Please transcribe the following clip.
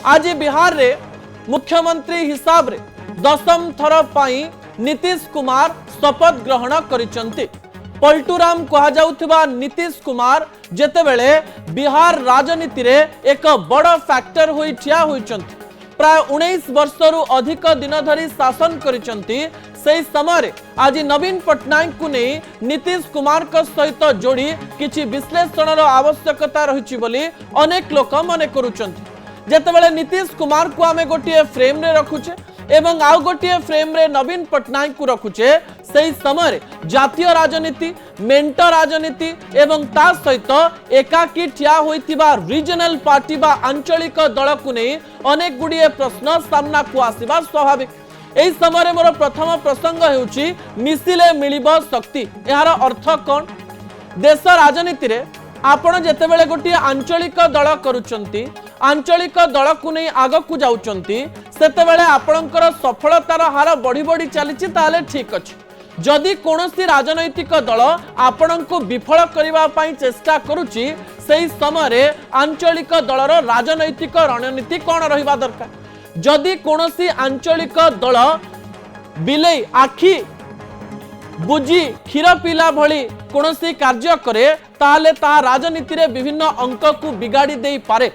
आज बिहार रे मुख्यमंत्री हिसाब रे 10म थर पाई नीतीश कुमार शपथ ग्रहण करिसंती। पलटूराम कहा जाउथिबा नीतीश कुमार जेतेबेले बिहार राजनीति रे एक बड़ फैक्टर होई ठिया होइचंती। प्राय 19 वर्षरु अधिक दिन धरी शासन करिसंती। सेही समय आज नवीन पट्टनायक को नहीं नीतीश कुमार का सहित जोड़ी किछि विश्लेषणर आवश्यकता रही बोली अनेक लोक मन करुचंती। जेतेबेले नीतीश कुमार को आमे गोटिए फ्रेम रे रखुचे एवं आउ गोटिए फ्रेम रे नवीन पट्टनायक को रखुचे, सेही समय जातीय राजनीति मेंट राजनीति एवं ता सहित एकाकी ठिया होइतिबा रीजनल पार्टी बा आंचलिक दल को नहीं अनेक गुड़िए प्रश्न सामना को आसीबा स्वाभाविक। एही समय मोर प्रथम प्रसंग हेउची मिसिले मिलिबो शक्ति। यार अर्थ कोन? देश राजनीति रे आपण जेतेबेले गोटिए आंचलिक दल करूचंती, आंचलिक दल को नहीं आग को जाउचंती, सेतेबेले आपणकर सफलतार हार बढ़ी बढ़ी चलीची ताले ठीक अछि। जदि कोनोसी राजनैतिक दल आपण को विफल करबा पई चेष्टा करूची, सेही समय आंचलिक दलर राजनैतिक रणनीति कोन रहिबा दरकार। जदि कोनोसी आंचलिक दल बिले आखि बुझी क्षीर पीला भली कोनोसी कार्य करे ताले ता राजनीति रे विभिन्न अंक को बिगाड़ी देई पारे।